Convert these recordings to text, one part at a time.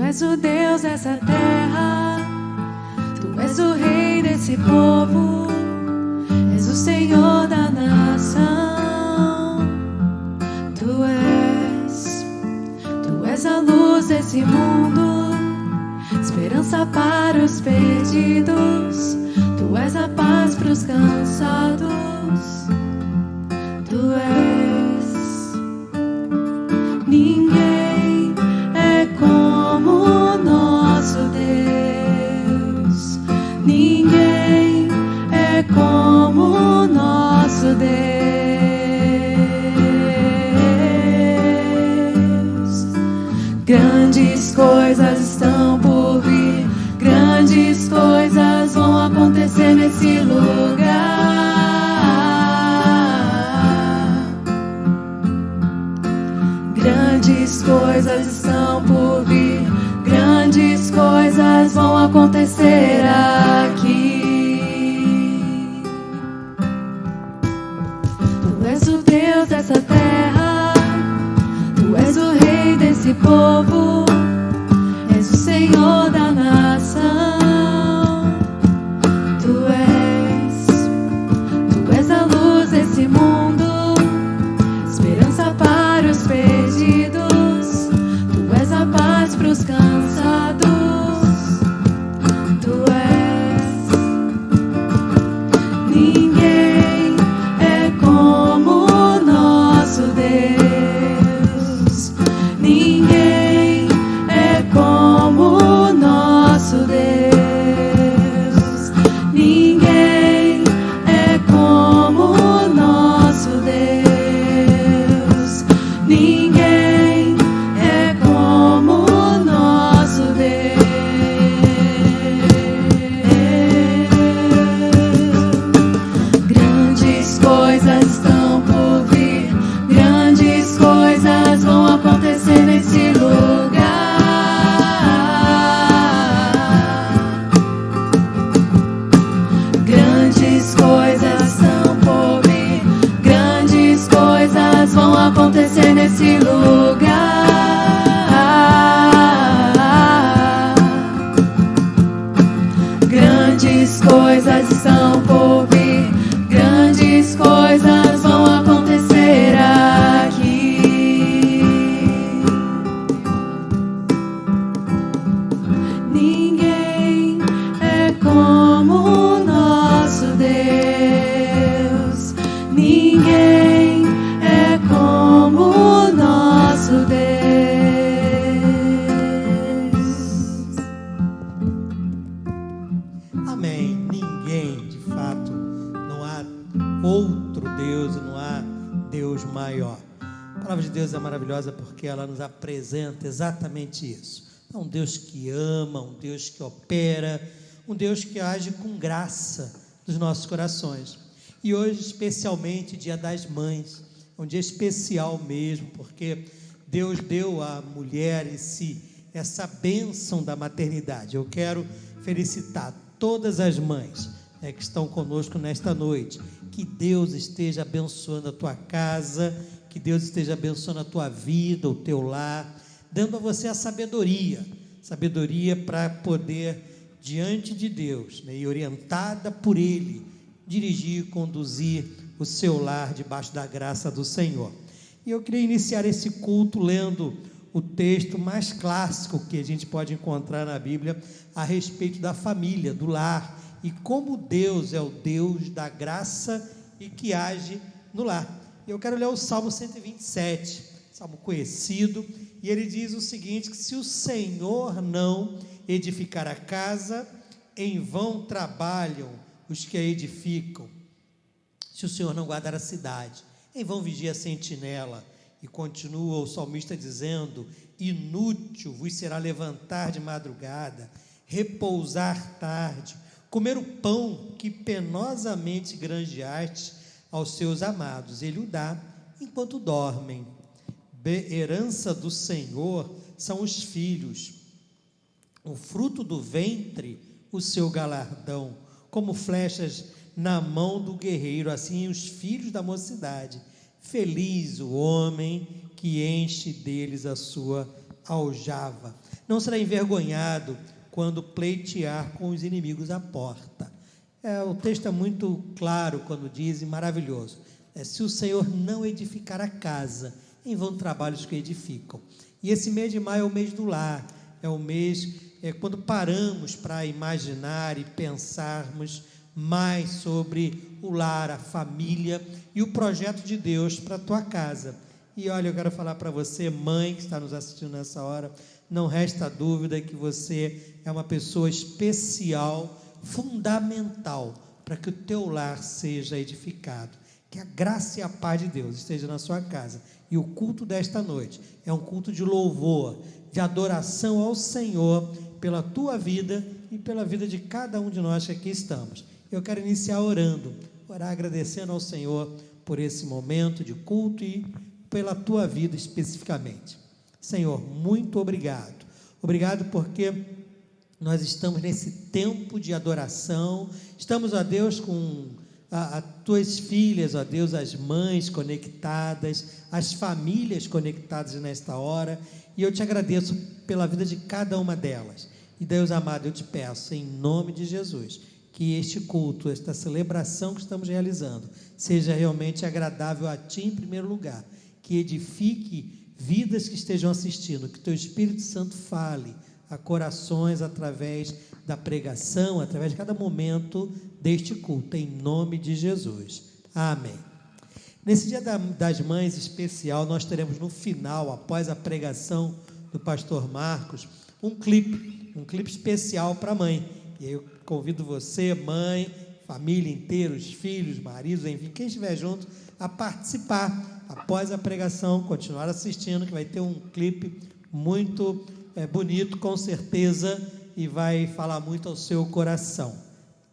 és o Deus dessa terra, Tu és o Rei desse povo, és o Senhor da nação. Tu és a luz desse mundo, esperança para os perdidos. Tu és a paz para os cansados. Tu és. Ninguém é como o nosso Deus. Ninguém é como o nosso Deus. Grandes coisas estão por vir, grandes coisas vão acontecer nesse lugar. Grandes coisas estão por vir, grandes coisas vão acontecer aqui. Tu és o Deus dessa terra, Tu és o Rei desse povo, és o Senhor da nação. Tu és a luz desse mundo, esperança para os perdidos. Tu és a paz para os cansados. Tu és. Ninguém é como o nosso Deus. Ninguém é como o nosso Deus. Ninguém é como o nosso Deus. Ninguém é como o nosso Deus. Grandes coisas estão por vir, grandes coisas vão acontecer nesse lugar. Grandes coisas estão por vir, grandes coisas vão acontecer nesse lugar. Grandes coisas estão por vir, grandes coisas vão acontecer aqui. Ninguém é como o nosso Deus. Ninguém é como o nosso Deus. Amém. Ninguém, de fato, não há outro Deus, não há Deus maior. A palavra de Deus é maravilhosa porque ela nos apresenta exatamente isso. É um Deus que ama, um Deus que opera, um Deus que age com graça nos nossos corações. E hoje, especialmente, Dia das Mães, é um dia especial mesmo, porque Deus deu à mulher essa bênção da maternidade. Eu quero felicitar todas as mães, né, que estão conosco nesta noite. Que Deus esteja abençoando a tua casa, que Deus esteja abençoando a tua vida, o teu lar, dando a você a sabedoria para poder, diante de Deus, né, e orientada por Ele, dirigir e conduzir o seu lar debaixo da graça do Senhor. E eu queria iniciar esse culto lendo o texto mais clássico que a gente pode encontrar na Bíblia a respeito da família, do lar, e como Deus é o Deus da graça e que age no lar. Eu quero ler o Salmo 127, salmo conhecido, e ele diz o seguinte: que se o Senhor não edificar a casa, em vão trabalham os que a edificam. Se o Senhor não guardar a cidade, em vão vigia a sentinela. E continua o salmista dizendo: inútil vos será levantar de madrugada, repousar tarde, comer o pão que penosamente granjeaste aos seus amados. Ele o dá enquanto dormem. Herança do Senhor são os filhos, o fruto do ventre, o seu galardão. Como flechas na mão do guerreiro, assim os filhos da mocidade. Feliz o homem que enche deles a sua aljava. Não será envergonhado quando pleitear com os inimigos à porta. O texto é muito claro quando diz, e maravilhoso, se o Senhor não edificar a casa, em vão trabalhos que edificam. E esse mês de maio é o mês do lar, é o mês quando paramos para imaginar e pensarmos mais sobre o lar, a família e o projeto de Deus para a tua casa. E olha, eu quero falar para você, mãe que está nos assistindo nessa hora, não resta dúvida que você é uma pessoa especial, fundamental, para que o teu lar seja edificado. Que a graça e a paz de Deus esteja na sua casa. E o culto desta noite é um culto de louvor, de adoração ao Senhor, pela tua vida e pela vida de cada um de nós que aqui estamos. Eu quero iniciar orar agradecendo ao Senhor por esse momento de culto e pela tua vida especificamente. Senhor, muito obrigado. Obrigado porque nós estamos nesse tempo de adoração. Estamos, ó Deus, com as tuas filhas, ó Deus, as mães conectadas, as famílias conectadas nesta hora, e eu te agradeço pela vida de cada uma delas. E Deus amado, eu te peço em nome de Jesus, que este culto, esta celebração que estamos realizando, seja realmente agradável a ti em primeiro lugar, que edifique vidas que estejam assistindo, que teu Espírito Santo fale a corações através da pregação, através de cada momento deste culto, em nome de Jesus, amém. Nesse dia das mães especial, nós teremos no final, após a pregação do pastor Marcos, um clipe especial para a mãe, e aí eu convido você, mãe, família inteira, os filhos, maridos, enfim, quem estiver junto, a participar, após a pregação, continuar assistindo, que vai ter um clipe muito bonito, com certeza, e vai falar muito ao seu coração.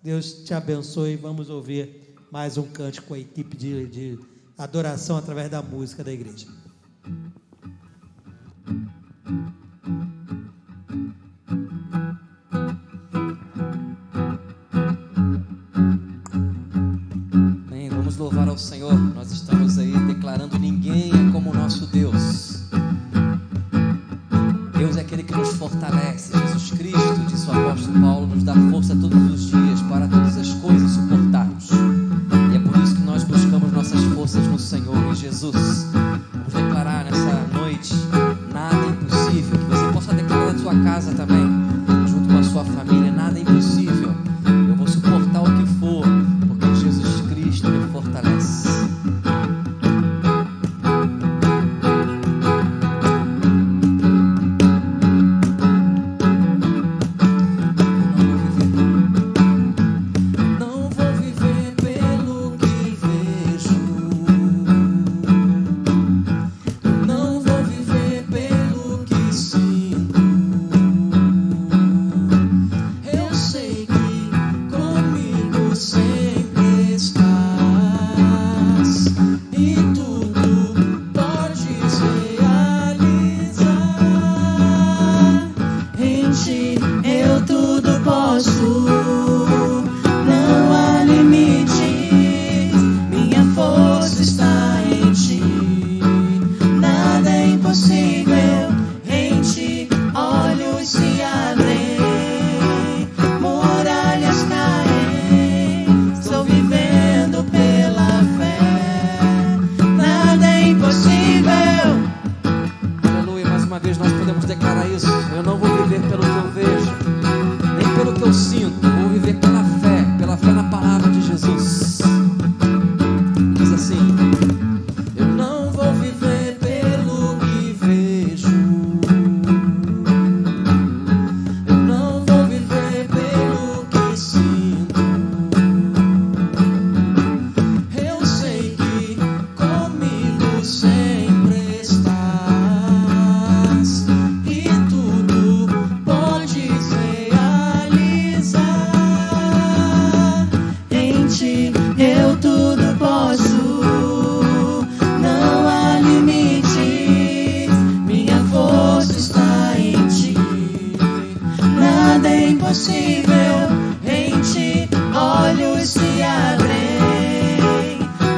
Deus te abençoe. Vamos ouvir mais um cântico com a equipe de adoração através da música da igreja. Bem, vamos louvar ao Senhor. Nós estamos aí declarando: ninguém é como o nosso Deus. Deus é aquele que nos fortalece. Jesus Cristo, disse o apóstolo Paulo, nos dá força todos os dias para todas as coisas suportarmos. E é por isso que nós buscamos nossas forças no Senhor, em Jesus. Vamos declarar nessa noite: nada é impossível. Que você possa declarar na sua casa também, junto com a sua família: nada é impossível. Eu vou suportar o que for, porque Jesus Cristo me fortalece.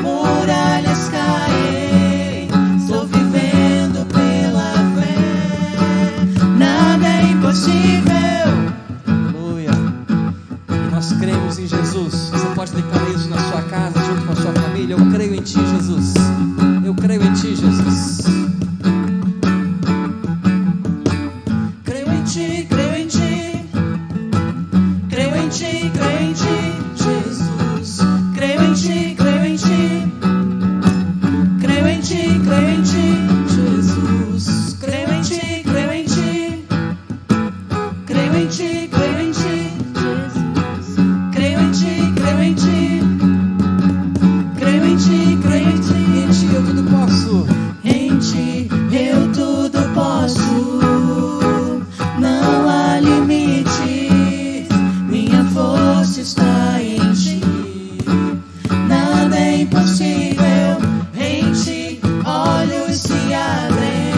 Muralhas caem, estou vivendo pela fé. impossível. Aleluia. E nós cremos em Jesus. Você pode declarar isso na sua casa, junto com a sua família. Eu creio em Ti, Jesus. Eu creio em Ti, Jesus. Creio em Ti, creio em Ti. Creio em Ti, creio em Ti, Jesus. Creio em Ti, creio em Ti. Creio em Ti, creio em Ti, Jesus. Creio em Ti, creio em Ti. Creio em Ti, creio em Ti, Jesus. Creio em Ti, creio em Ti. Creio em Ti, creio em Ti. Em Ti eu tudo posso. Em Ti eu tudo posso. Não há limites. Minha força está em Ti. Nada é impossível. Em Ti olhos se abrem,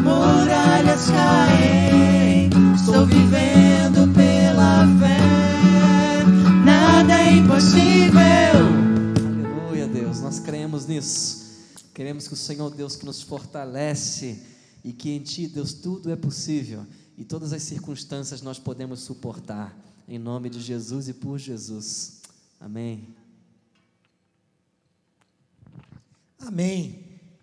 muralhas caem. Estou vivendo pela fé. Nada é impossível. Aleluia, Deus. Nós cremos nisso. Queremos que o Senhor Deus que nos fortalece e que em Ti, Deus, tudo é possível e todas as circunstâncias nós podemos suportar. Em nome de Jesus e por Jesus. Amém. Amém.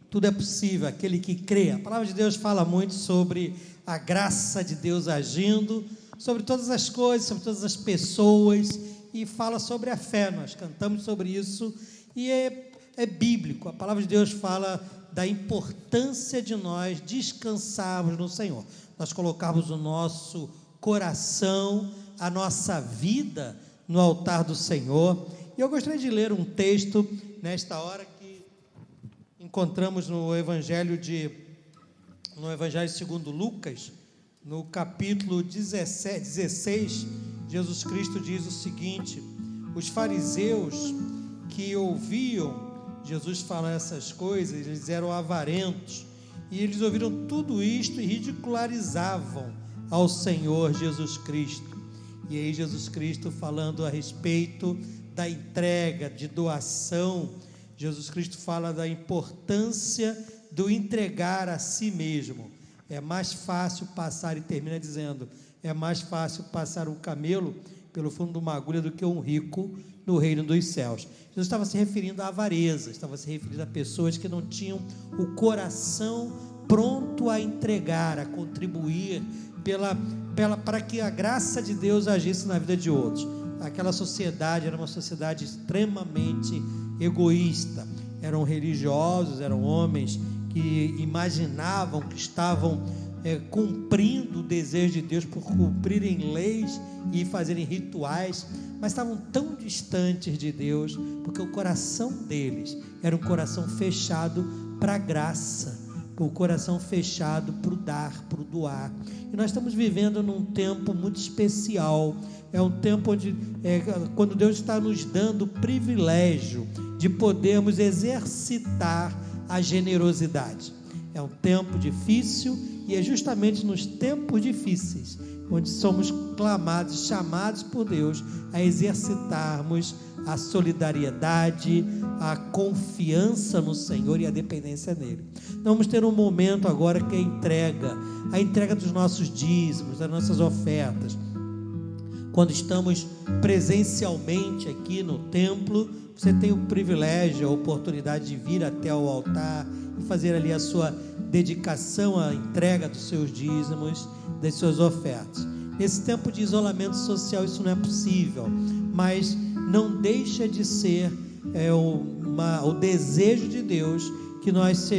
Tudo é possível, aquele que crê. A palavra de Deus fala muito sobre a graça de Deus agindo, sobre todas as coisas, sobre todas as pessoas, e fala sobre a fé. Nós cantamos sobre isso, e é bíblico. A palavra de Deus fala da importância de nós descansarmos no Senhor, nós colocarmos o nosso coração, a nossa vida no altar do Senhor. E eu gostaria de ler um texto nesta hora que encontramos no Evangelho segundo Lucas, no capítulo 16, Jesus Cristo diz o seguinte: os fariseus que ouviam Jesus falar essas coisas, eles eram avarentos, e eles ouviram tudo isto e ridicularizavam ao Senhor Jesus Cristo. E aí Jesus Cristo falando a respeito da entrega, de doação, Jesus Cristo fala da importância do entregar a si mesmo. É mais fácil passar, e termina dizendo, é mais fácil passar um camelo pelo fundo de uma agulha do que um rico no reino dos céus. Jesus estava se referindo à avareza, estava se referindo a pessoas que não tinham o coração pronto a entregar, a contribuir para que a graça de Deus agisse na vida de outros. Aquela sociedade era uma sociedade extremamente egoísta, eram religiosos, eram homens que imaginavam que estavam cumprindo o desejo de Deus por cumprirem leis e fazerem rituais, mas estavam tão distantes de Deus, porque o coração deles era um coração fechado para a graça, o coração fechado para o dar, para o doar. E nós estamos vivendo num tempo muito especial, é um tempo onde, quando Deus está nos dando o privilégio de podermos exercitar a generosidade. É um tempo difícil, e é justamente nos tempos difíceis onde somos clamados, chamados por Deus a exercitarmos a solidariedade, a confiança no Senhor e a dependência nele. Vamos ter um momento agora que é a entrega dos nossos dízimos, das nossas ofertas. Quando estamos presencialmente aqui no templo, você tem o privilégio, a oportunidade de vir até o altar e fazer ali a sua dedicação, a entrega dos seus dízimos, das suas ofertas. Nesse tempo de isolamento social isso não é possível, mas não deixa de ser o desejo de Deus que nós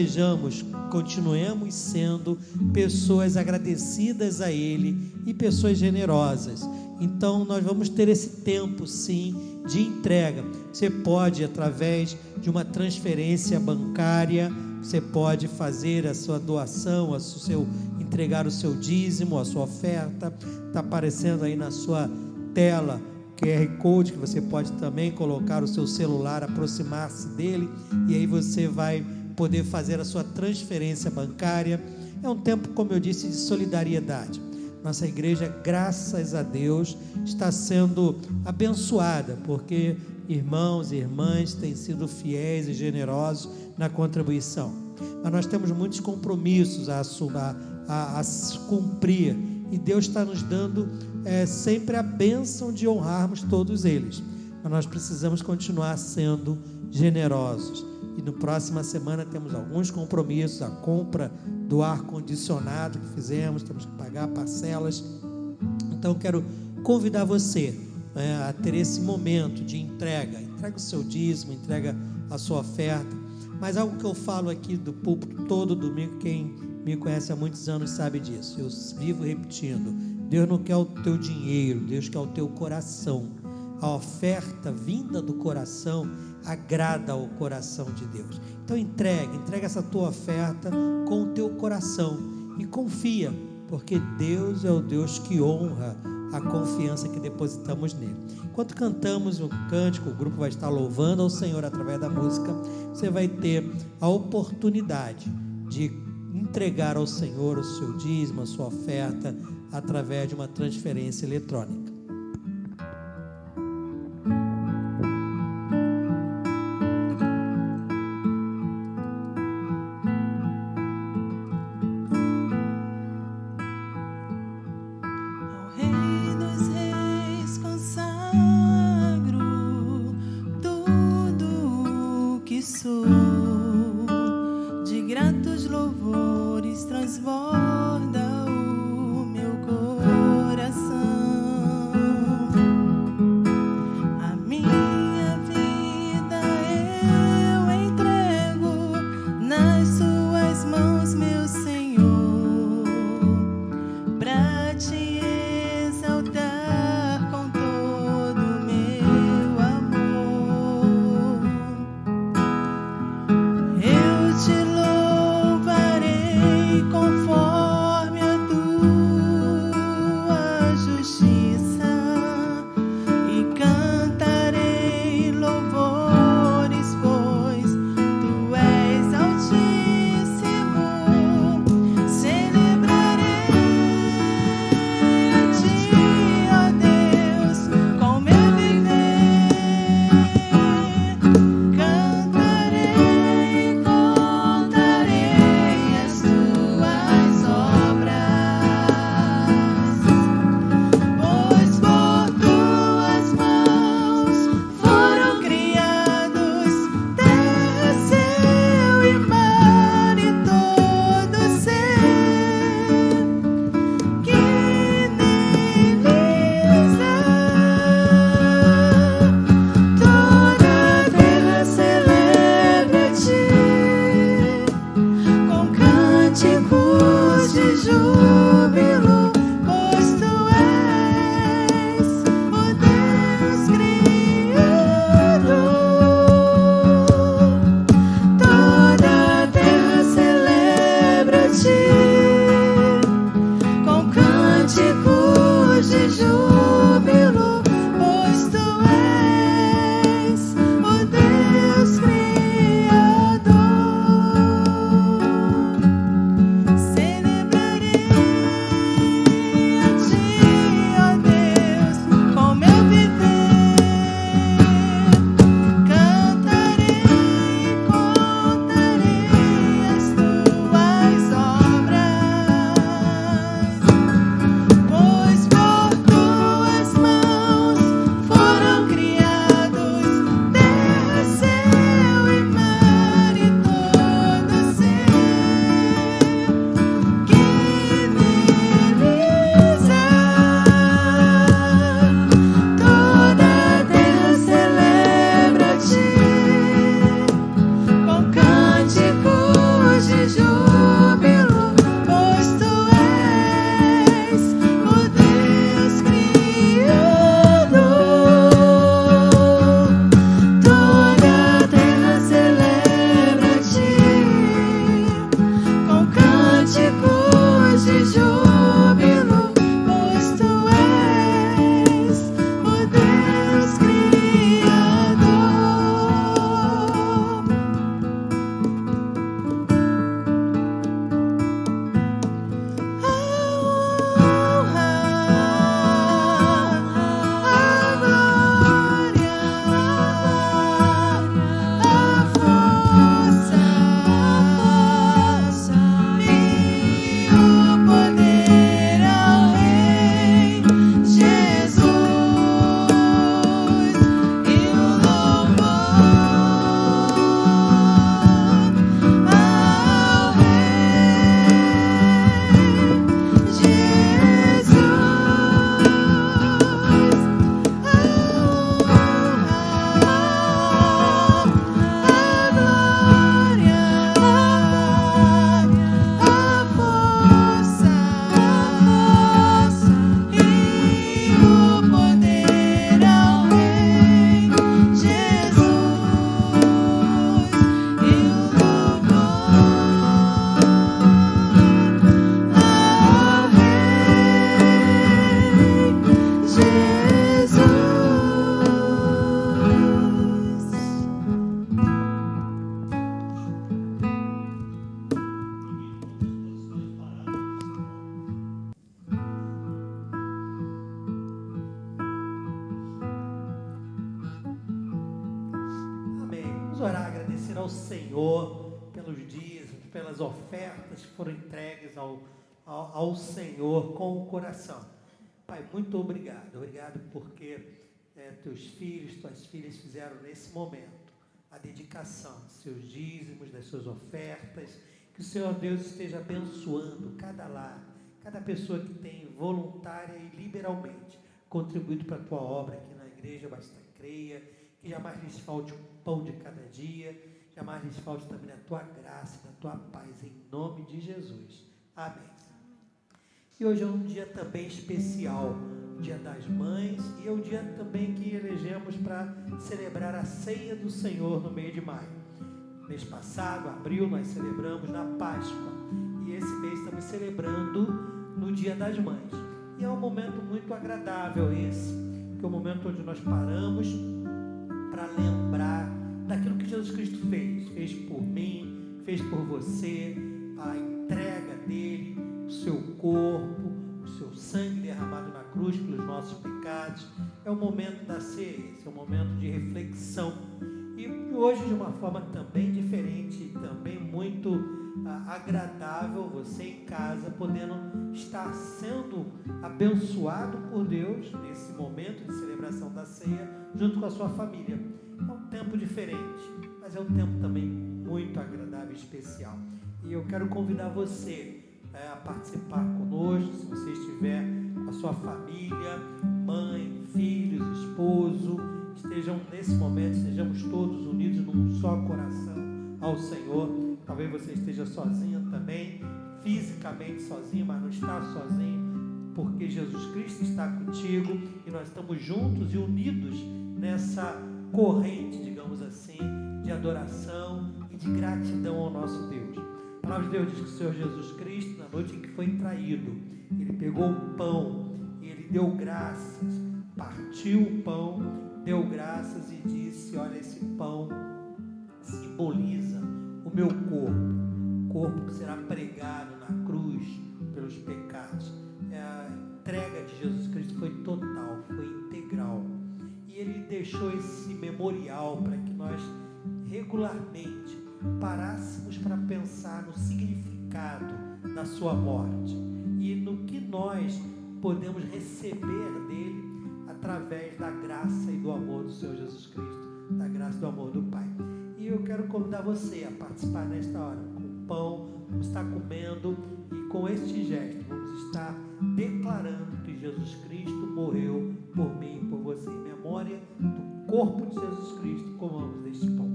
continuemos sendo pessoas agradecidas a Ele e pessoas generosas. Então nós vamos ter esse tempo sim de entrega. Você pode, através de uma transferência bancária, você pode fazer a sua doação, entregar o seu dízimo, a sua oferta. Está aparecendo aí na sua tela QR Code, que você pode também colocar o seu celular, aproximar-se dele, e aí você vai poder fazer a sua transferência bancária. É um tempo, como eu disse, de solidariedade. Nossa igreja, graças a Deus, está sendo abençoada, porque irmãos e irmãs têm sido fiéis e generosos na contribuição. Mas nós temos muitos compromissos a a cumprir. E Deus está nos dando sempre a bênção de honrarmos todos eles. Mas nós precisamos continuar sendo generosos. E na próxima semana temos alguns compromissos, a compra do ar-condicionado que fizemos, temos que pagar parcelas. Então quero convidar você a ter esse momento de entrega o seu dízimo, entrega a sua oferta. Mas algo que eu falo aqui do púlpito todo domingo, quem me conhece há muitos anos sabe disso, eu vivo repetindo: Deus não quer o teu dinheiro, Deus quer o teu coração. A oferta vinda do coração agrada ao coração de Deus. Então entrega essa tua oferta com o teu coração e confia, porque Deus é o Deus que honra a confiança que depositamos nele. Enquanto cantamos o cântico, o grupo vai estar louvando ao Senhor através da música. Você vai ter a oportunidade de entregar ao Senhor o seu dízimo, a sua oferta, através de uma transferência eletrônica. orar, agradecer ao Senhor pelos dízimos, pelas ofertas que foram entregues ao Senhor com o coração. Pai, muito obrigado. Obrigado porque teus filhos, tuas filhas fizeram nesse momento a dedicação dos seus dízimos, das suas ofertas. Que o Senhor Deus esteja abençoando cada lar, cada pessoa que tem voluntária e liberalmente contribuído para a tua obra aqui na igreja Basta Creia. Que jamais lhes falte o pão de cada dia, jamais lhes falte também a tua graça e a tua paz, em nome de Jesus. Amém. E hoje é um dia também especial, Dia das Mães, e é o dia também que elegemos para celebrar a ceia do Senhor no mês de maio. Mês passado, abril, nós celebramos na Páscoa, e esse mês estamos celebrando no Dia das Mães. E é um momento muito agradável esse, que é o momento onde nós paramos para lembrar daquilo que Jesus Cristo fez por mim, fez por você, a entrega dele, o seu corpo, o seu sangue derramado na cruz pelos nossos pecados. É o momento da ceia, esse é um momento de reflexão. E hoje, de uma forma também diferente, também muito agradável, você em casa, podendo estar sendo abençoado por Deus nesse momento de celebração da ceia, junto com a sua família. É um tempo diferente, mas é um tempo também muito agradável e especial. E eu quero convidar você a participar conosco, se você estiver com a sua família, mãe, filhos, esposo, estejam nesse momento, estejamos todos unidos num só coração ao Senhor. Talvez você esteja sozinha também, fisicamente sozinho, mas não está sozinho, porque Jesus Cristo está contigo e nós estamos juntos e unidos nessa corrente, digamos assim, de adoração e de gratidão ao nosso Deus. A palavra de Deus diz que o Senhor Jesus Cristo, na noite em que foi traído, ele pegou o pão e ele deu graças, partiu o pão, deu graças e disse: olha, esse pão simboliza o meu corpo que será pregado na cruz pelos pecados. A entrega de Jesus Cristo foi total, foi integral. E ele deixou esse memorial para que nós regularmente parássemos para pensar no significado da sua morte e no que nós podemos receber dele através da graça e do amor do Senhor Jesus Cristo, da graça e do amor do Pai. E eu quero convidar você a participar nesta hora com o pão, vamos estar comendo e com este gesto vamos estar declarando que Jesus Cristo morreu por mim e por você. Em memória do corpo de Jesus Cristo, comamos deste pão.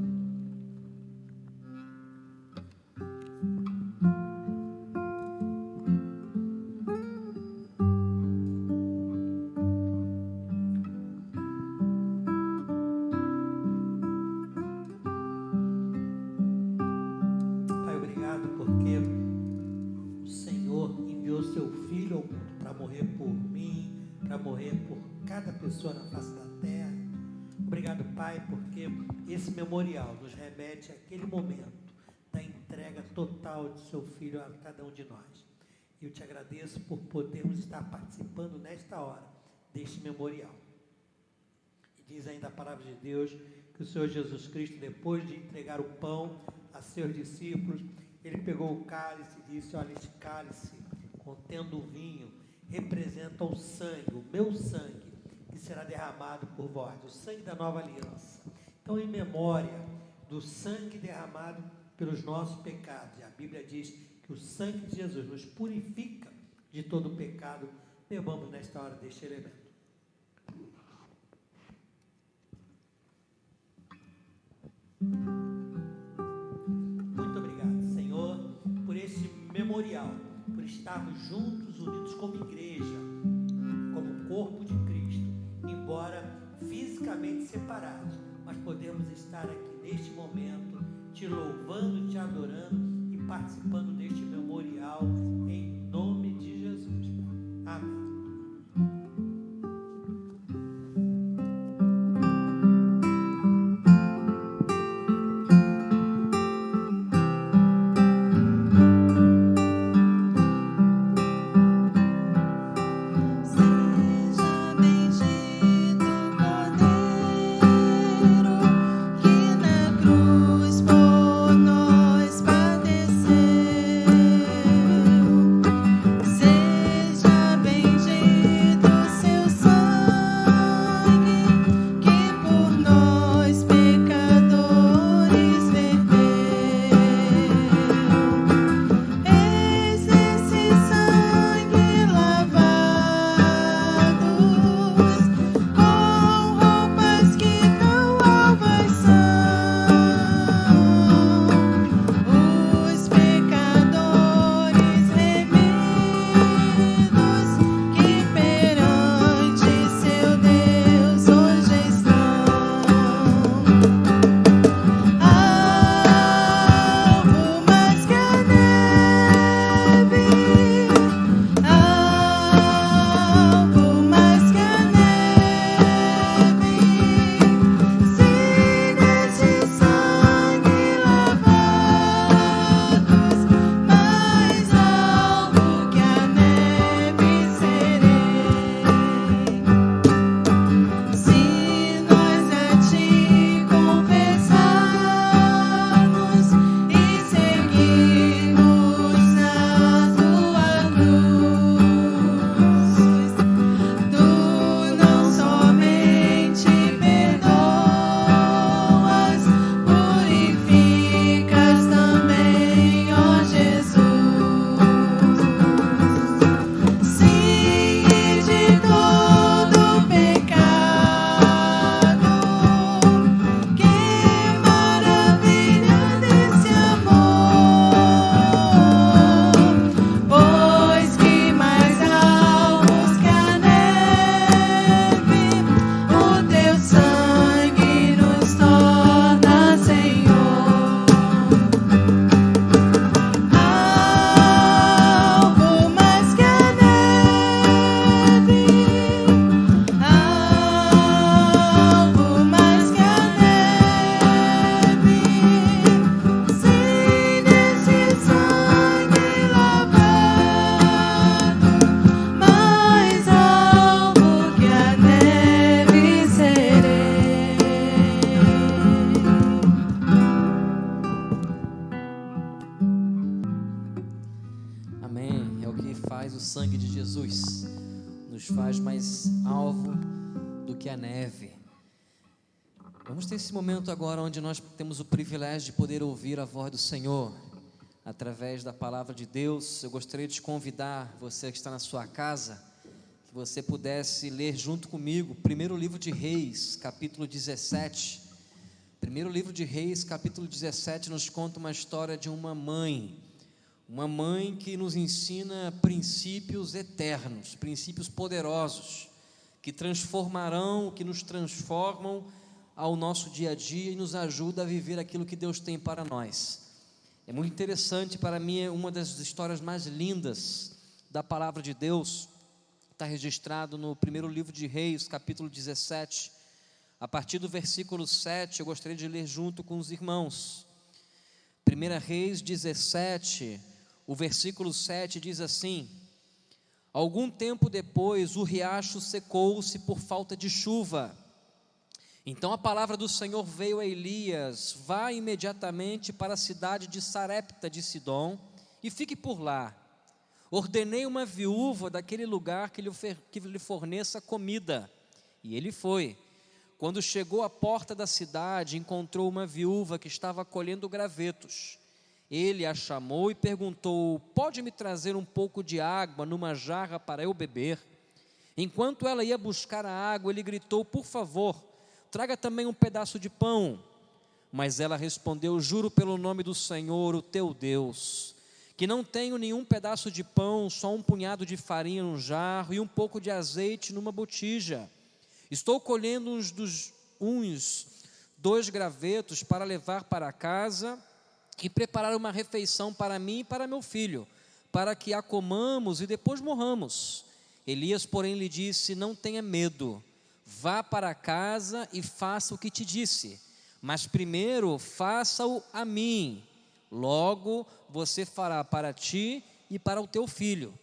Pessoa na face da terra. Obrigado, Pai, porque esse memorial nos remete àquele momento da entrega total de seu Filho a cada um de nós. E eu te agradeço por podermos estar participando nesta hora deste memorial. E diz ainda a palavra de Deus que o Senhor Jesus Cristo, depois de entregar o pão a seus discípulos, ele pegou o cálice e disse: olha, este cálice contendo o vinho representa o sangue, o meu sangue, que será derramado por vós, o sangue da nova aliança. Então, em memória do sangue derramado pelos nossos pecados, a Bíblia diz que o sangue de Jesus nos purifica de todo o pecado. Bebamos nesta hora deste elemento. Muito obrigado, Senhor, por este memorial, por estarmos juntos, unidos como igreja, como corpo de Cristo, embora fisicamente separados, mas podemos estar aqui neste momento, te louvando, te adorando e participando deste memorial, em nome de Jesus. Amém. Cruz. Jesus nos faz mais alvo do que a neve. Vamos ter esse momento agora onde nós temos o privilégio de poder ouvir a voz do Senhor através da palavra de Deus. Eu gostaria de te convidar, você que está na sua casa, que você pudesse ler junto comigo, primeiro livro de Reis, capítulo 17. Primeiro livro de Reis, capítulo 17, nos conta uma história de uma mãe que nos ensina princípios eternos, princípios poderosos, que nos transformam ao nosso dia a dia e nos ajuda a viver aquilo que Deus tem para nós. É muito interessante, para mim é uma das histórias mais lindas da palavra de Deus. Está registrado no primeiro livro de Reis, capítulo 17, a partir do versículo 7, eu gostaria de ler junto com os irmãos. 1 Reis 17, o versículo 7 diz assim: algum tempo depois o riacho secou-se por falta de chuva. Então a palavra do Senhor veio a Elias: vá imediatamente para a cidade de Sarepta de Sidom e fique por lá. Ordenei uma viúva daquele lugar que lhe forneça comida. E ele foi. Quando chegou à porta da cidade, encontrou uma viúva que estava colhendo gravetos. Ele a chamou e perguntou: pode me trazer um pouco de água numa jarra para eu beber? Enquanto ela ia buscar a água, ele gritou: por favor, traga também um pedaço de pão. Mas ela respondeu: juro pelo nome do Senhor, o teu Deus, que não tenho nenhum pedaço de pão, só um punhado de farinha num jarro e um pouco de azeite numa botija. Estou colhendo uns 2 gravetos para levar para casa e preparar uma refeição para mim e para meu filho, para que a comamos e depois morramos. Elias, porém, lhe disse: não tenha medo, vá para casa e faça o que te disse, mas primeiro faça-o a mim, logo você fará para ti e para o teu filho.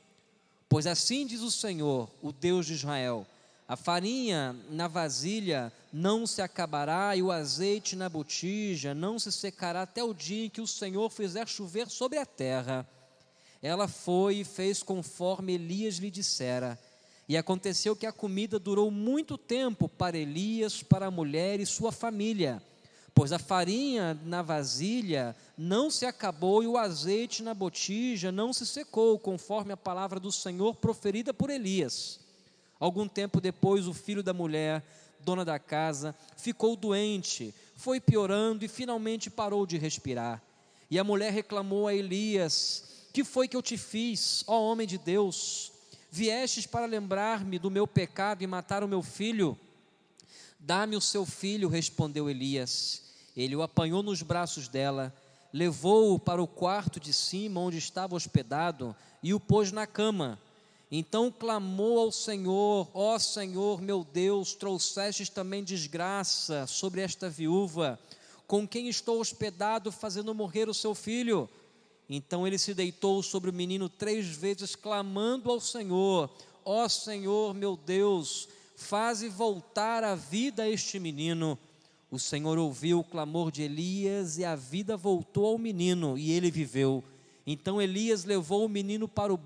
Pois assim diz o Senhor, o Deus de Israel: a farinha na vasilha não se acabará e o azeite na botija não se secará até o dia em que o Senhor fizer chover sobre a terra. Ela foi e fez conforme Elias lhe dissera. E aconteceu que a comida durou muito tempo para Elias, para a mulher e sua família, pois a farinha na vasilha não se acabou e o azeite na botija não se secou, conforme a palavra do Senhor proferida por Elias. Algum tempo depois, o filho da mulher, dona da casa, ficou doente, foi piorando e finalmente parou de respirar. E a mulher reclamou a Elias: que foi que eu te fiz, ó homem de Deus? Viestes para lembrar-me do meu pecado e matar o meu filho? Dá-me o seu filho, respondeu Elias. Ele o apanhou nos braços dela, levou-o para o quarto de cima, onde estava hospedado, e o pôs na cama. Então clamou ao Senhor: ó Senhor meu Deus, trouxestes também desgraça sobre esta viúva, com quem estou hospedado, fazendo morrer o seu filho. Então ele se deitou sobre o menino 3 vezes, clamando ao Senhor: ó Senhor meu Deus, faze voltar a vida a este menino. O Senhor ouviu o clamor de Elias e a vida voltou ao menino e ele viveu. Então Elias levou o menino para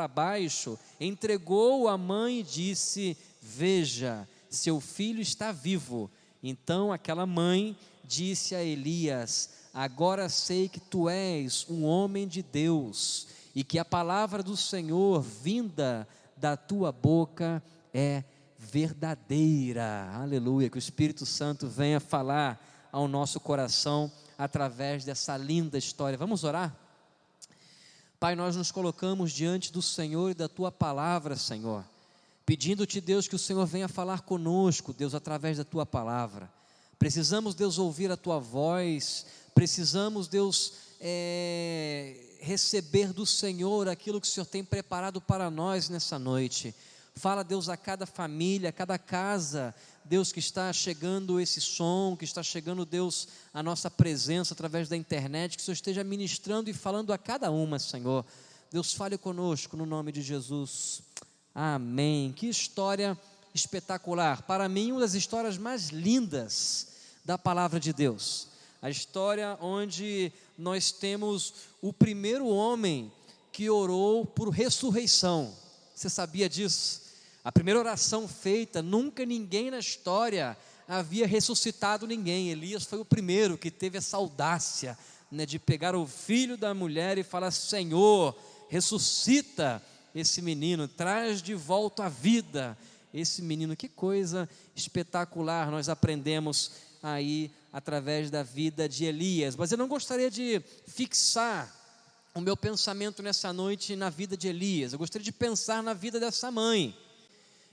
baixo, entregou-o à mãe e disse: veja, seu filho está vivo. Então aquela mãe disse a Elias: agora sei que tu és um homem de Deus e que a palavra do Senhor vinda da tua boca é verdadeira. Aleluia, que o Espírito Santo venha falar ao nosso coração através dessa linda história. Vamos orar? Pai, nós nos colocamos diante do Senhor e da tua palavra, Senhor, pedindo-te, Deus, que o Senhor venha falar conosco, Deus, através da tua palavra. Precisamos, Deus, ouvir a tua voz, precisamos, Deus, receber do Senhor aquilo que o Senhor tem preparado para nós nessa noite. Fala, Deus, a cada família, a cada casa, Deus, que está chegando esse som, que está chegando, Deus, a nossa presença através da internet, que o Senhor esteja ministrando e falando a cada uma, Senhor. Deus, fale conosco no nome de Jesus. Amém. Que história espetacular. Para mim, uma das histórias mais lindas da palavra de Deus. A história onde nós temos o primeiro homem que orou por ressurreição. Você sabia disso? A primeira oração feita, nunca ninguém na história havia ressuscitado ninguém. Elias foi o primeiro que teve essa audácia, né, de pegar o filho da mulher e falar: Senhor, ressuscita esse menino, traz de volta a vida esse menino. Que coisa espetacular nós aprendemos aí através da vida de Elias. Mas eu não gostaria de fixar o meu pensamento nessa noite na vida de Elias. Eu gostaria de pensar na vida dessa mãe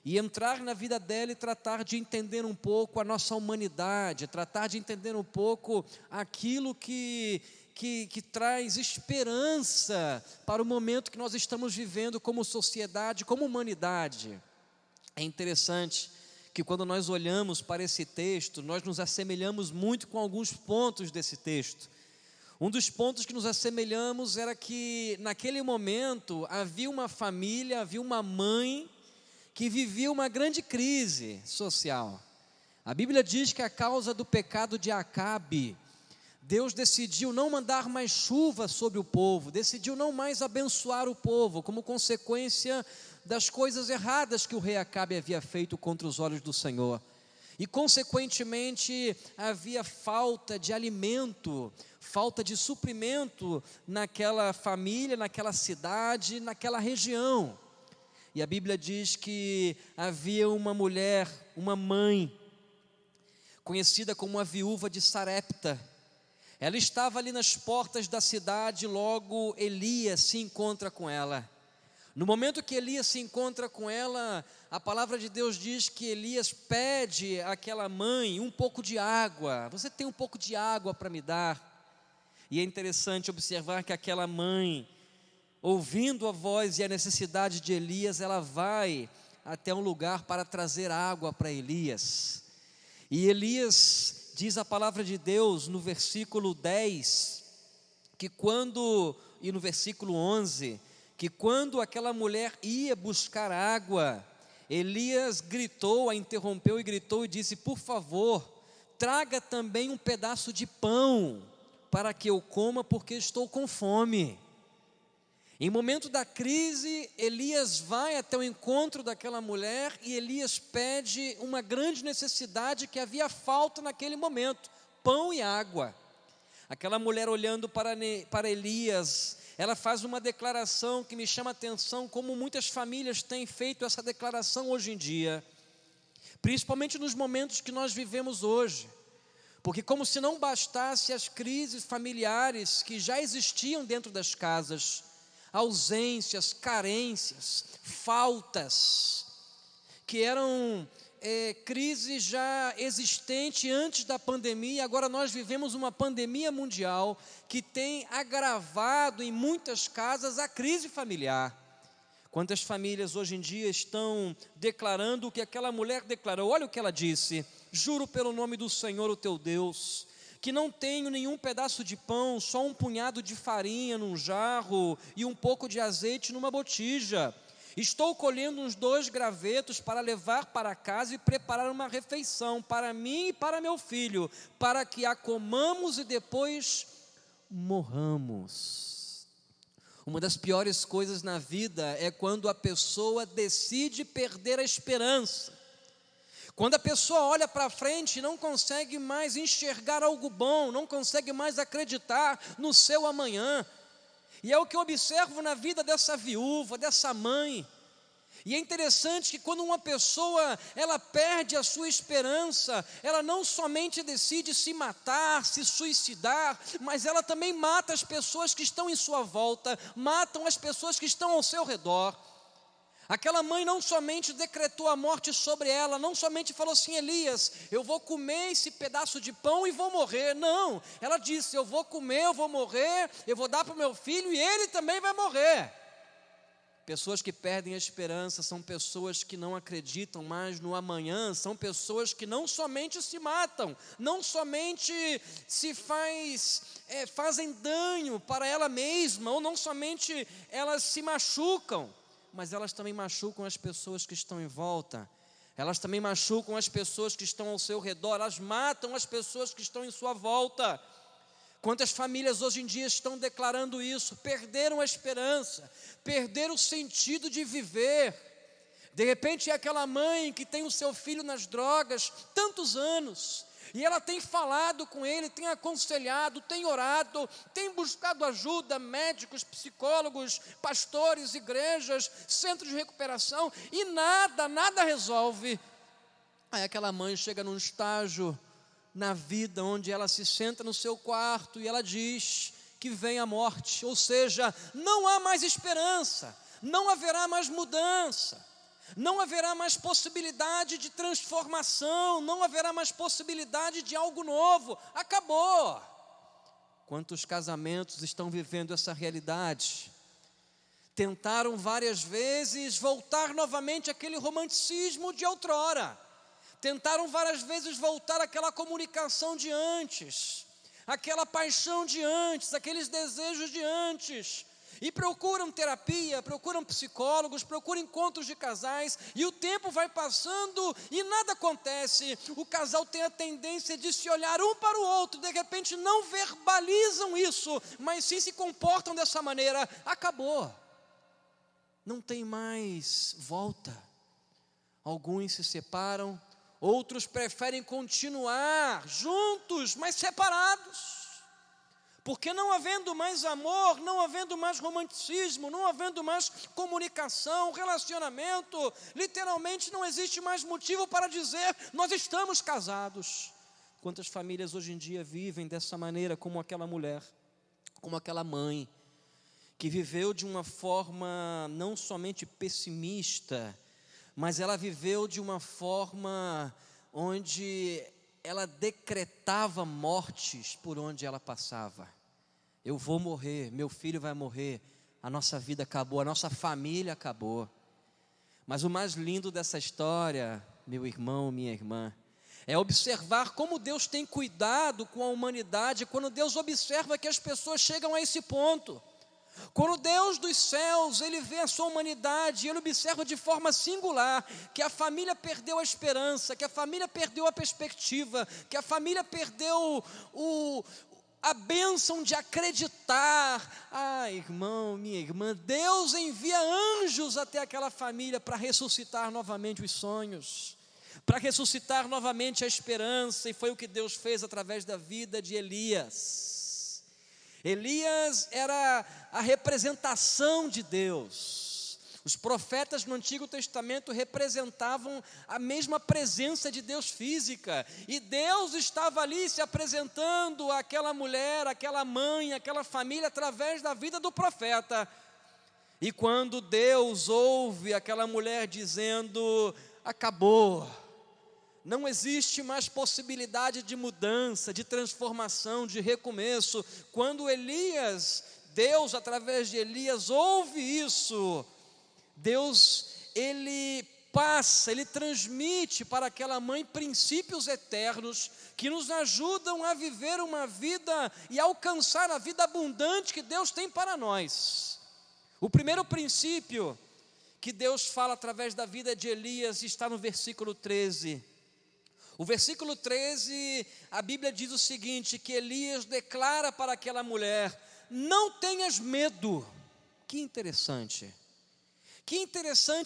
e entrar na vida dela e tratar de entender um pouco a nossa humanidade, tratar de entender um pouco aquilo que traz esperança para o momento que nós estamos vivendo como sociedade, como humanidade. É interessante que quando nós olhamos para esse texto, nós nos assemelhamos muito com alguns pontos desse texto. Um dos pontos que nos assemelhamos era que naquele momento havia uma família, havia uma mãe que vivia uma grande crise social. A Bíblia diz que a causa do pecado de Acabe, Deus decidiu não mandar mais chuva sobre o povo, decidiu não mais abençoar o povo, como consequência das coisas erradas que o rei Acabe havia feito contra os olhos do Senhor. E consequentemente havia falta de alimento, falta de suprimento naquela família, naquela cidade, naquela região. E a Bíblia diz que havia uma mulher, uma mãe, conhecida como a viúva de Sarepta. Ela estava ali nas portas da cidade, logo Elias se encontra com ela. No momento que Elias se encontra com ela, a palavra de Deus diz que Elias pede àquela mãe um pouco de água. Você tem um pouco de água para me dar? E é interessante observar que aquela mãe, ouvindo a voz e a necessidade de Elias, ela vai até um lugar para trazer água para Elias. E Elias, diz a palavra de Deus no versículo 10, e no versículo 11, que quando aquela mulher ia buscar água, Elias gritou, a interrompeu e gritou e disse: por favor, traga também um pedaço de pão para que eu coma, porque estou com fome. Em momento da crise, Elias vai até o encontro daquela mulher e Elias pede uma grande necessidade que havia falta naquele momento: pão e água. Aquela mulher, olhando para Elias, ela faz uma declaração que me chama a atenção, como muitas famílias têm feito essa declaração hoje em dia, principalmente nos momentos que nós vivemos hoje. Porque como se não bastasse as crises familiares que já existiam dentro das casas, ausências, carências, faltas, que eram crises já existentes antes da pandemia. Agora nós vivemos uma pandemia mundial que tem agravado em muitas casas a crise familiar. Quantas famílias hoje em dia estão declarando o que aquela mulher declarou? Olha o que ela disse: juro pelo nome do Senhor, o teu Deus, que não tenho nenhum pedaço de pão, só um punhado de farinha num jarro e um pouco de azeite numa botija. Estou colhendo uns 2 gravetos para levar para casa e preparar uma refeição para mim e para meu filho, para que a comamos e depois morramos. Uma das piores coisas na vida é quando a pessoa decide perder a esperança. Quando a pessoa olha para frente e não consegue mais enxergar algo bom, não consegue mais acreditar no seu amanhã. E é o que eu observo na vida dessa viúva, dessa mãe. E é interessante que quando uma pessoa, ela perde a sua esperança, ela não somente decide se matar, se suicidar, mas ela também mata as pessoas que estão em sua volta, matam as pessoas que estão ao seu redor. Aquela mãe não somente decretou a morte sobre ela, não somente falou assim: Elias, eu vou comer esse pedaço de pão e vou morrer. Não, ela disse: eu vou comer, eu vou morrer, eu vou dar para o meu filho e ele também vai morrer. Pessoas que perdem a esperança são pessoas que não acreditam mais no amanhã, são pessoas que não somente se matam, não somente fazem dano para ela mesma, ou não somente elas se machucam, mas elas também machucam as pessoas que estão em volta, elas também machucam as pessoas que estão ao seu redor, elas matam as pessoas que estão em sua volta. Quantas famílias hoje em dia estão declarando isso? Perderam a esperança, perderam o sentido de viver. De repente é aquela mãe que tem o seu filho nas drogas, tantos anos, e ela tem falado com ele, tem aconselhado, tem orado, tem buscado ajuda, médicos, psicólogos, pastores, igrejas, centros de recuperação, e nada resolve. Aí aquela mãe chega num estágio na vida onde ela se senta no seu quarto e ela diz que vem a morte, ou seja, não há mais esperança, não haverá mais mudança, não haverá mais possibilidade de transformação, não haverá mais possibilidade de algo novo, acabou. Quantos casamentos estão vivendo essa realidade? Tentaram várias vezes voltar novamente àquele romanticismo de outrora, tentaram várias vezes voltar àquela comunicação de antes, aquela paixão de antes, aqueles desejos de antes, e procuram terapia, procuram psicólogos, procuram encontros de casais, e o tempo vai passando e nada acontece. O casal tem a tendência de se olhar um para o outro, de repente não verbalizam isso, mas sim se comportam dessa maneira. Acabou, não tem mais volta. Alguns se separam, outros preferem continuar juntos, mas separados. Porque não havendo mais amor, não havendo mais romanticismo, não havendo mais comunicação, relacionamento, literalmente não existe mais motivo para dizer, nós estamos casados. Quantas famílias hoje em dia vivem dessa maneira, como aquela mulher, como aquela mãe, que viveu de uma forma não somente pessimista, mas ela viveu de uma forma onde ela decretava mortes por onde ela passava. Eu vou morrer, meu filho vai morrer, a nossa vida acabou, a nossa família acabou. Mas o mais lindo dessa história, meu irmão, minha irmã, é observar como Deus tem cuidado com a humanidade, quando Deus observa que as pessoas chegam a esse ponto. Quando Deus dos céus, Ele vê a sua humanidade, Ele observa de forma singular que a família perdeu a esperança, que a família perdeu a perspectiva, que a família perdeu a bênção de acreditar. Ah, irmão, minha irmã, Deus envia anjos até aquela família para ressuscitar novamente os sonhos, para ressuscitar novamente a esperança, e foi o que Deus fez através da vida de Elias. Elias era a representação de Deus. Os profetas no Antigo Testamento representavam a mesma presença de Deus física, e Deus estava ali se apresentando àquela mulher, àquela mãe, àquela família, através da vida do profeta. E quando Deus ouve aquela mulher dizendo, acabou, não existe mais possibilidade de mudança, de transformação, de recomeço. Quando Deus através de Elias ouve isso, Deus, Ele transmite para aquela mãe princípios eternos que nos ajudam a viver uma vida e alcançar a vida abundante que Deus tem para nós. O primeiro princípio que Deus fala através da vida de Elias está no versículo 13. O versículo 13, a Bíblia diz o seguinte, que Elias declara para aquela mulher, não tenhas medo. Que interessante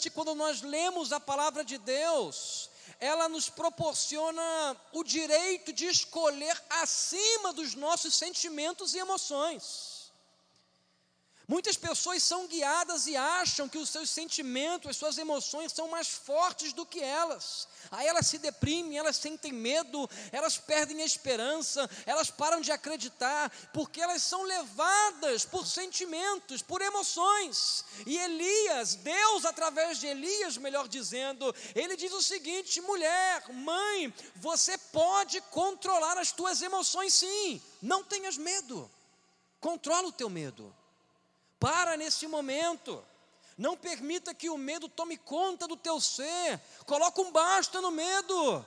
quando nós lemos a palavra de Deus, ela nos proporciona o direito de escolher acima dos nossos sentimentos e emoções. Muitas pessoas são guiadas e acham que os seus sentimentos, as suas emoções são mais fortes do que elas. Aí elas se deprimem, elas sentem medo, elas perdem a esperança, elas param de acreditar, porque elas são levadas por sentimentos, por emoções. E Elias, Deus através de Elias, melhor dizendo, ele diz o seguinte, mulher, mãe, você pode controlar as tuas emoções sim, não tenhas medo, controla o teu medo. Para nesse momento, não permita que o medo tome conta do teu ser, coloca um basta no medo.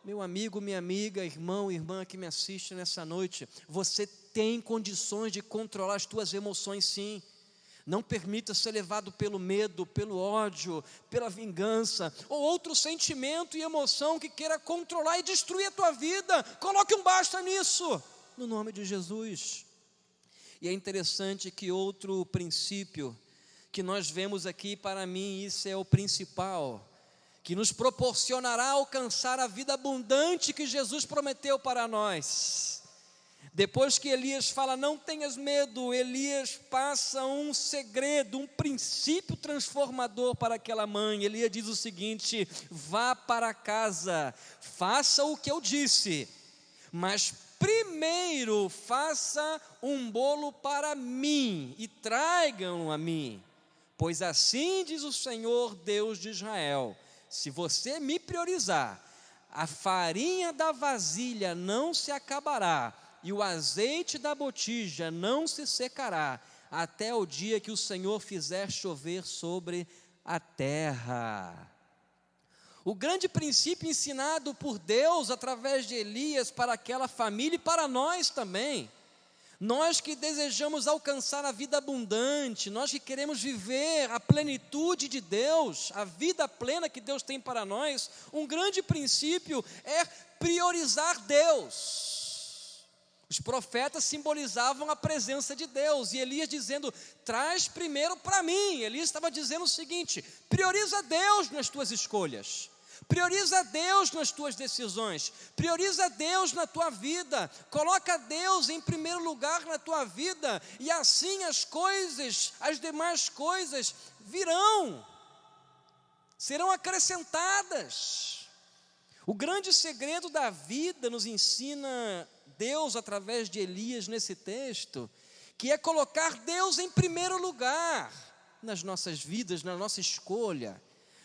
Meu amigo, minha amiga, irmão, irmã que me assiste nessa noite, você tem condições de controlar as tuas emoções sim. Não permita ser levado pelo medo, pelo ódio, pela vingança, ou outro sentimento e emoção que queira controlar e destruir a tua vida. Coloque um basta nisso. no nome de Jesus. E é interessante que outro princípio que nós vemos aqui, para mim isso é o principal, que nos proporcionará alcançar a vida abundante que Jesus prometeu para nós. Depois que Elias fala, não tenhas medo, Elias passa um segredo, um princípio transformador para aquela mãe. Elias diz o seguinte: vá para casa, faça o que eu disse, mas primeiro faça um bolo para mim e tragam a mim, pois assim diz o Senhor Deus de Israel, se você me priorizar, a farinha da vasilha não se acabará e o azeite da botija não se secará, até o dia que o Senhor fizer chover sobre a terra. O grande princípio ensinado por Deus através de Elias para aquela família e para nós também, nós que desejamos alcançar a vida abundante, nós que queremos viver a plenitude de Deus, a vida plena que Deus tem para nós, um grande princípio é priorizar Deus. Os profetas simbolizavam a presença de Deus, e Elias dizendo, traz primeiro para mim. Elias estava dizendo o seguinte, prioriza Deus nas tuas escolhas, prioriza Deus nas tuas decisões, prioriza Deus na tua vida, coloca Deus em primeiro lugar na tua vida, e assim as coisas, as demais coisas virão, serão acrescentadas. O grande segredo da vida nos ensina Deus através de Elias nesse texto, que é colocar Deus em primeiro lugar nas nossas vidas, na nossa escolha.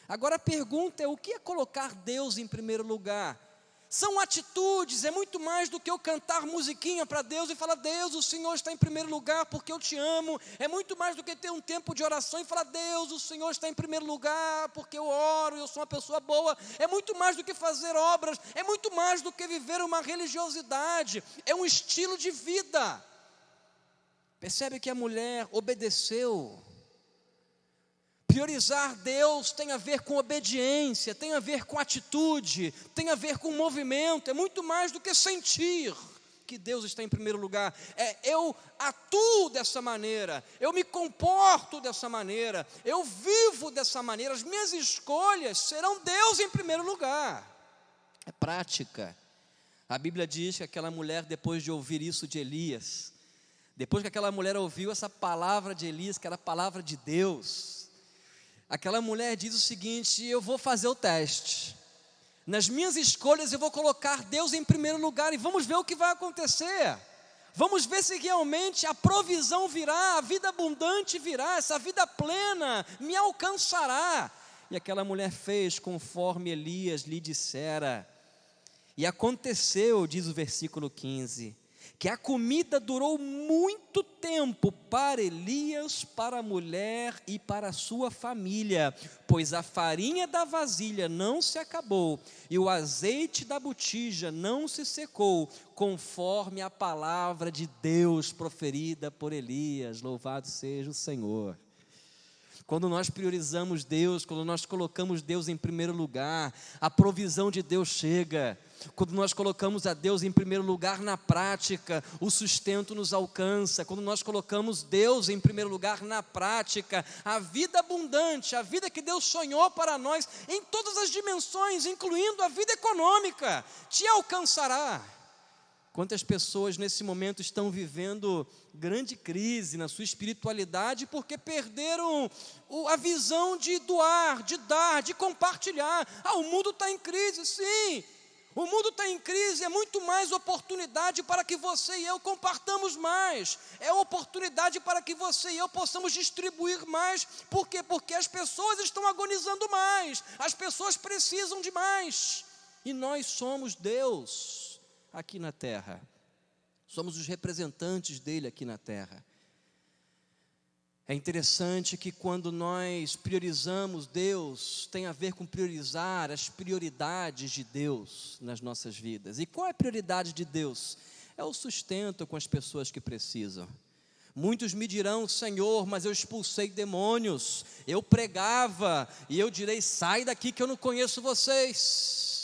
Agora a pergunta é, o que é colocar Deus em primeiro lugar? São atitudes, é muito mais do que eu cantar musiquinha para Deus e falar, Deus, o Senhor está em primeiro lugar porque eu te amo. É muito mais do que ter um tempo de oração e falar, Deus, o Senhor está em primeiro lugar porque eu oro, eu sou uma pessoa boa. É muito mais do que fazer obras, é muito mais do que viver uma religiosidade, é um estilo de vida. Percebe que a mulher obedeceu. Priorizar Deus tem a ver com obediência, tem a ver com atitude, tem a ver com movimento, é muito mais do que sentir que Deus está em primeiro lugar. Eu atuo dessa maneira, eu me comporto dessa maneira, eu vivo dessa maneira, as minhas escolhas serão Deus em primeiro lugar. É prática. A Bíblia diz que aquela mulher, depois de ouvir isso de Elias, depois que aquela mulher ouviu essa palavra de Elias, que era a palavra de Deus, aquela mulher diz o seguinte, eu vou fazer o teste, nas minhas escolhas eu vou colocar Deus em primeiro lugar e vamos ver o que vai acontecer, vamos ver se realmente a provisão virá, a vida abundante virá, essa vida plena me alcançará. E aquela mulher fez conforme Elias lhe dissera, e aconteceu, diz o versículo 15, que a comida durou muito tempo para Elias, para a mulher e para a sua família, pois a farinha da vasilha não se acabou e o azeite da botija não se secou, conforme a palavra de Deus proferida por Elias. Louvado seja o Senhor. Quando nós priorizamos Deus, quando nós colocamos Deus em primeiro lugar, a provisão de Deus chega. Quando nós colocamos a Deus em primeiro lugar na prática, o sustento nos alcança. Quando nós colocamos Deus em primeiro lugar na prática, a vida abundante, a vida que Deus sonhou para nós, em todas as dimensões, incluindo a vida econômica, te alcançará. Quantas pessoas nesse momento estão vivendo grande crise na sua espiritualidade porque perderam a visão de doar, de dar, de compartilhar. O mundo está em crise, sim. O mundo está em crise, é muito mais oportunidade para que você e eu compartamos mais. É oportunidade para que você e eu possamos distribuir mais. Por quê? Porque as pessoas estão agonizando mais. As pessoas precisam de mais. E nós somos Deus aqui na terra, somos os representantes dele aqui na terra. É interessante que quando nós priorizamos Deus, tem a ver com priorizar as prioridades de Deus nas nossas vidas. E qual é a prioridade de Deus? É o sustento com as pessoas que precisam. Muitos me dirão, Senhor, mas eu expulsei demônios, eu pregava, e eu direi, sai daqui que eu não conheço vocês.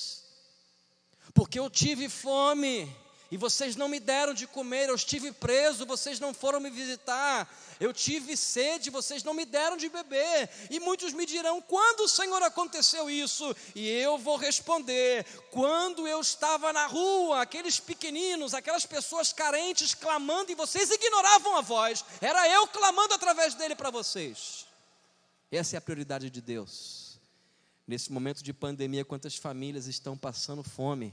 Porque eu tive fome, e vocês não me deram de comer, eu estive preso, vocês não foram me visitar, eu tive sede, vocês não me deram de beber. E muitos me dirão: quando, Senhor, aconteceu isso? E eu vou responder: quando eu estava na rua, aqueles pequeninos, aquelas pessoas carentes clamando e vocês ignoravam a voz, era eu clamando através dele para vocês. Essa é a prioridade de Deus. Nesse momento de pandemia, quantas famílias estão passando fome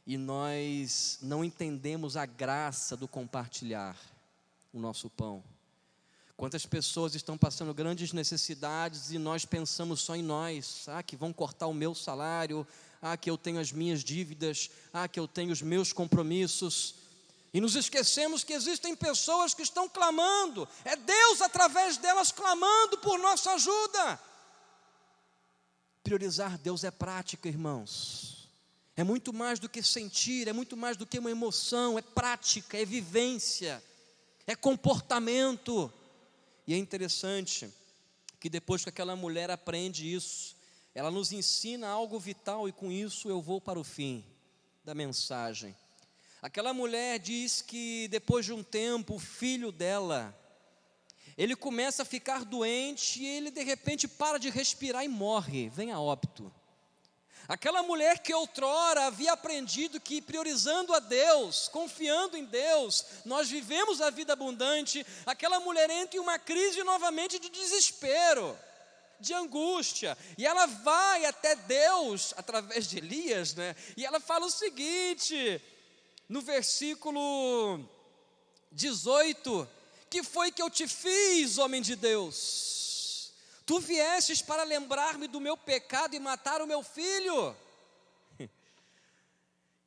e nós não entendemos a graça do compartilhar o nosso pão. Quantas pessoas estão passando grandes necessidades e nós pensamos só em nós, que vão cortar o meu salário, que eu tenho as minhas dívidas, que eu tenho os meus compromissos, e nos esquecemos que existem pessoas que estão clamando, é Deus através delas clamando por nossa ajuda. Priorizar Deus é prática, irmãos, é muito mais do que sentir, é muito mais do que uma emoção, é prática, é vivência, é comportamento. E é interessante que depois que aquela mulher aprende isso, ela nos ensina algo vital, e com isso eu vou para o fim da mensagem. Aquela mulher diz que depois de um tempo, o filho dela, ele começa a ficar doente e ele de repente para de respirar e morre, vem a óbito. Aquela mulher que outrora havia aprendido que priorizando a Deus, confiando em Deus, nós vivemos a vida abundante, aquela mulher entra em uma crise novamente de desespero, de angústia, e ela vai até Deus, através de Elias, e ela fala o seguinte, no versículo 18, que foi que eu te fiz, homem de Deus? Tu viestes para lembrar-me do meu pecado e matar o meu filho?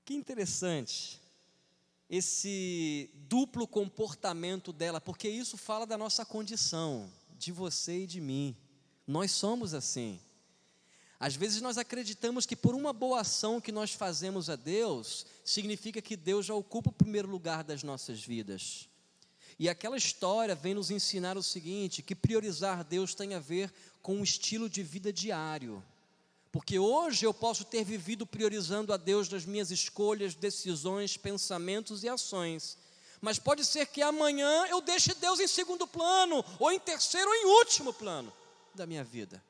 Que interessante, esse duplo comportamento dela, porque isso fala da nossa condição, de você e de mim, nós somos assim. Às vezes nós acreditamos que por uma boa ação que nós fazemos a Deus, significa que Deus já ocupa o primeiro lugar das nossas vidas. E aquela história vem nos ensinar o seguinte, que priorizar Deus tem a ver com um estilo de vida diário. Porque hoje eu posso ter vivido priorizando a Deus nas minhas escolhas, decisões, pensamentos e ações. Mas pode ser que amanhã eu deixe Deus em segundo plano, ou em terceiro ou em último plano da minha vida.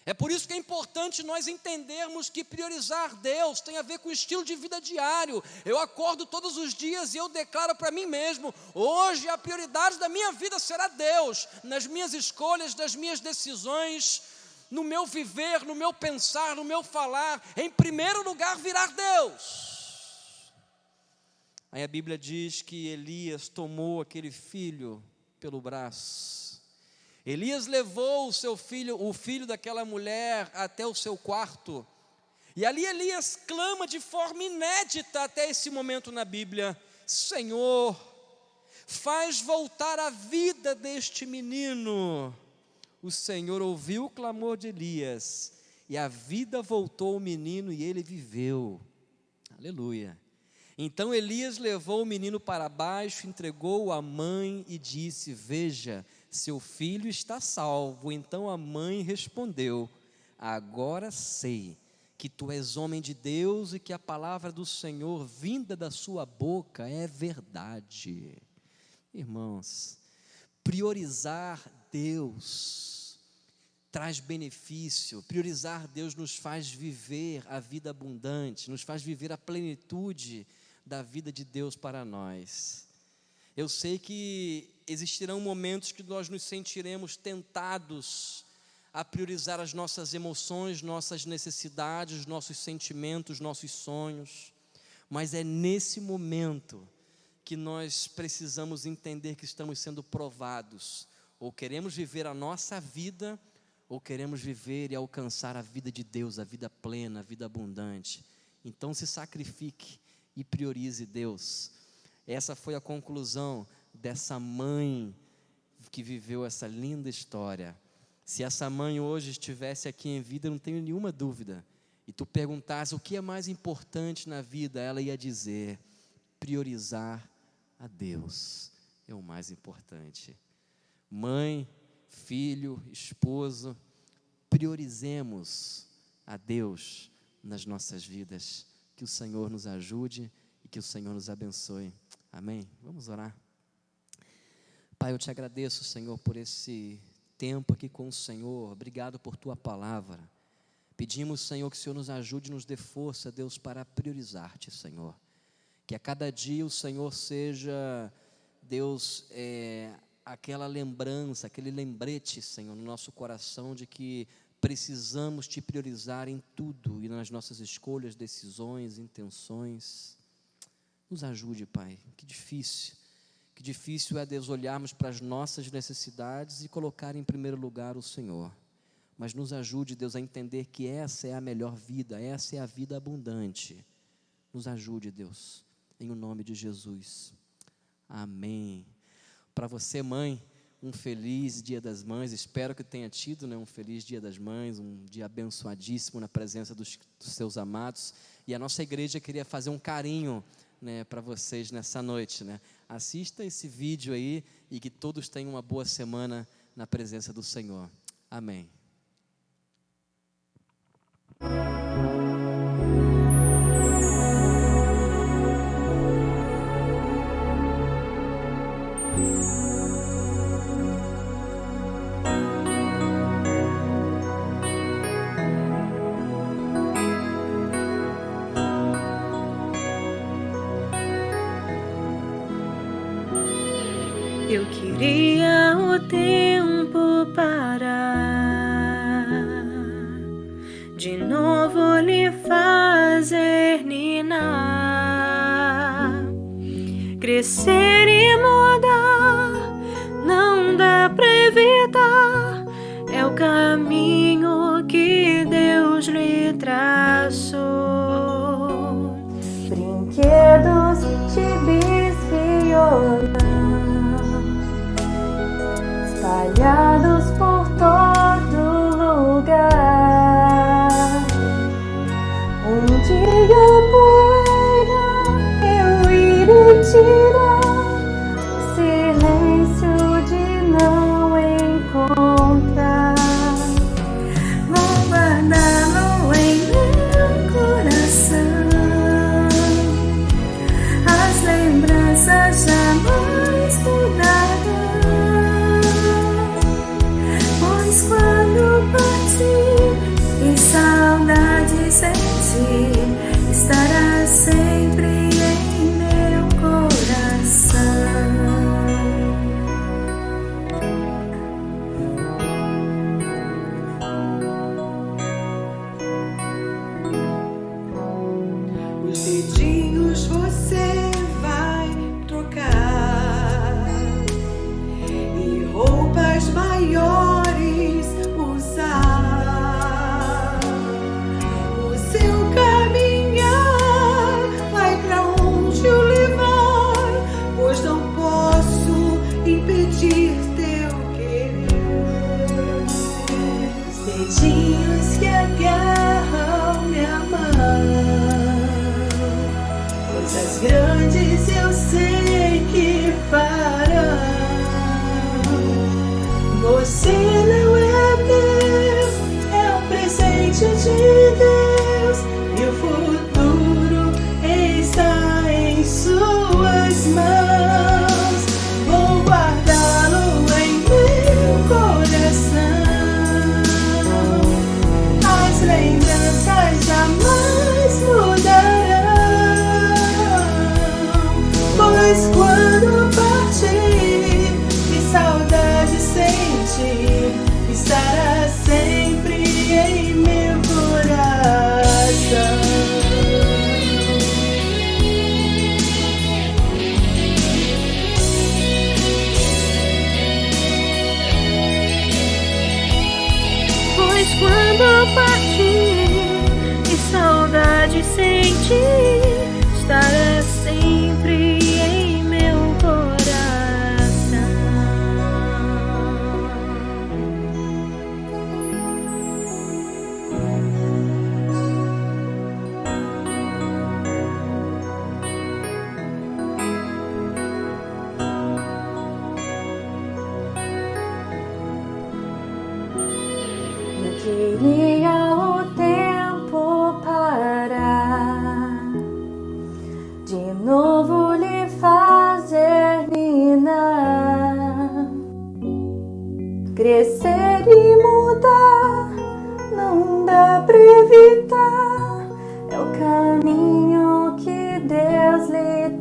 É por isso que é importante nós entendermos que priorizar Deus tem a ver com o estilo de vida diário. Eu acordo todos os dias e eu declaro para mim mesmo, hoje a prioridade da minha vida será Deus, nas minhas escolhas, nas minhas decisões, no meu viver, no meu pensar, no meu falar, em primeiro lugar virá Deus. Aí a Bíblia diz que Elias tomou aquele filho pelo braço. Elias levou o seu filho, o filho daquela mulher, até o seu quarto. E ali Elias clama de forma inédita até esse momento na Bíblia: Senhor, faz voltar a vida deste menino. O Senhor ouviu o clamor de Elias, e a vida voltou ao menino e ele viveu. Aleluia. Então Elias levou o menino para baixo, entregou-o à mãe e disse: veja, seu filho está salvo. Então a mãe respondeu: agora sei que tu és homem de Deus e que a palavra do Senhor vinda da sua boca é verdade. Irmãos, priorizar Deus traz benefício, priorizar Deus nos faz viver a vida abundante, nos faz viver a plenitude da vida de Deus para nós. Eu sei que existirão momentos que nós nos sentiremos tentados a priorizar as nossas emoções, nossas necessidades, nossos sentimentos, nossos sonhos, mas é nesse momento que nós precisamos entender que estamos sendo provados, ou queremos viver a nossa vida, ou queremos viver e alcançar a vida de Deus, a vida plena, a vida abundante. Então se sacrifique e priorize Deus. Essa foi a conclusão dessa mãe que viveu essa linda história. Se essa mãe hoje estivesse aqui em vida, eu não tenho nenhuma dúvida, e tu perguntasse o que é mais importante na vida, ela ia dizer: priorizar a Deus é o mais importante. Mãe, filho, esposo, priorizemos a Deus nas nossas vidas. Que o Senhor nos ajude e que o Senhor nos abençoe. Amém? Vamos orar. Pai, eu te agradeço, Senhor, por esse tempo aqui com o Senhor. Obrigado por tua palavra. Pedimos, Senhor, que o Senhor nos ajude e nos dê força, Deus, para priorizar-te, Senhor. Que a cada dia o Senhor seja, Deus, aquela lembrança, aquele lembrete, Senhor, no nosso coração de que precisamos te priorizar em tudo e nas nossas escolhas, decisões, intenções. Nos ajude, Pai. Que difícil é, Deus, olharmos para as nossas necessidades e colocar em primeiro lugar o Senhor. Mas nos ajude, Deus, a entender que essa é a melhor vida, essa é a vida abundante. Nos ajude, Deus, em o nome de Jesus. Amém. Para você, mãe, um feliz Dia das Mães. Espero que tenha tido, um feliz Dia das Mães, um dia abençoadíssimo na presença dos seus amados. E a nossa igreja queria fazer um carinho, para vocês nessa noite, Assista esse vídeo aí e que todos tenham uma boa semana na presença do Senhor. Amém. Eu queria o tempo parar, de novo lhe fazer ninar, crescer e mudar, não dá pra evitar, é o caminho que Deus lhe traçou. Brinquedos, chibis, violão, espalhados por todo lugar. Um dia poeira eu irei tirar, silêncio de não encontrar. Vou guardá-lo em meu coração, as lembranças jamais mudarão.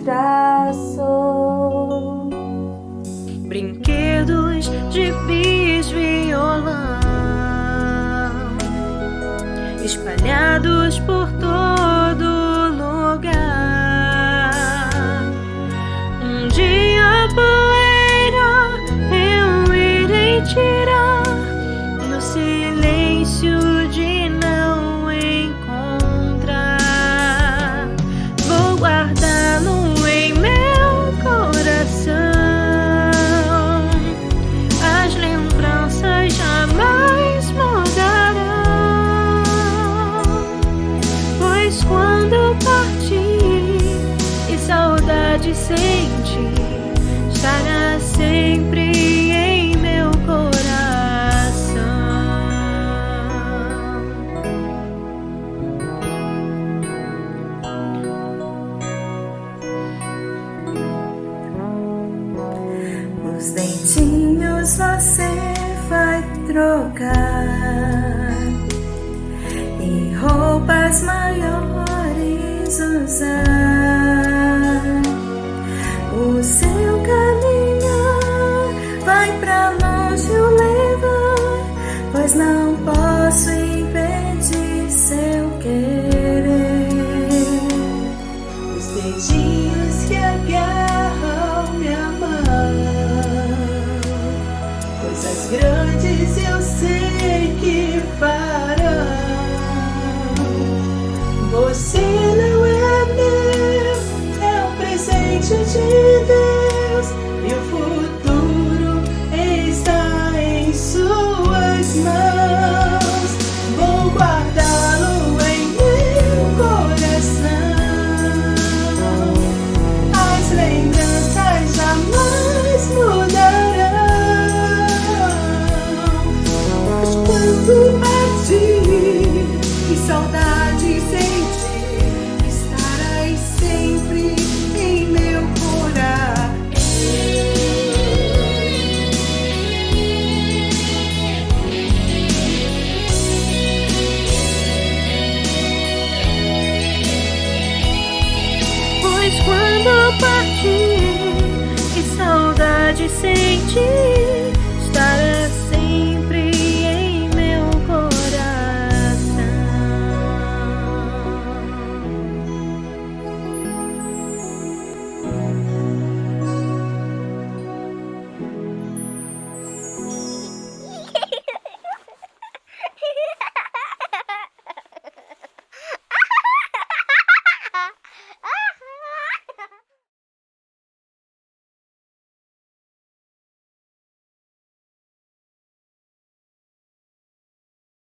traçou. Brinquedos de bis, violão, espalhados por todo lugar. Um dia a poeira eu irei tirar no silêncio de não encontrar. Vou guardá-lo em meu coração. As lembranças jamais mudarão, pois quando partir e saudade sentir, estará sempre em meu coração. Os dentinhos você vai trocar e roupas maiores usar. O seu caminhar vai pra longe o levar, pois não posso impedir seu querer. Os dedinhos que agarram minha mão, coisas grandes eu sei que farão. Você não é meu, é um presente de Deus, e o futuro está em suas mãos. Vou guardá-lo em meu coração. As lembranças jamais mudarão, mas quando partir e saudade sentir, estarás sempre em meu coração. Pois quando partir e saudade sentir,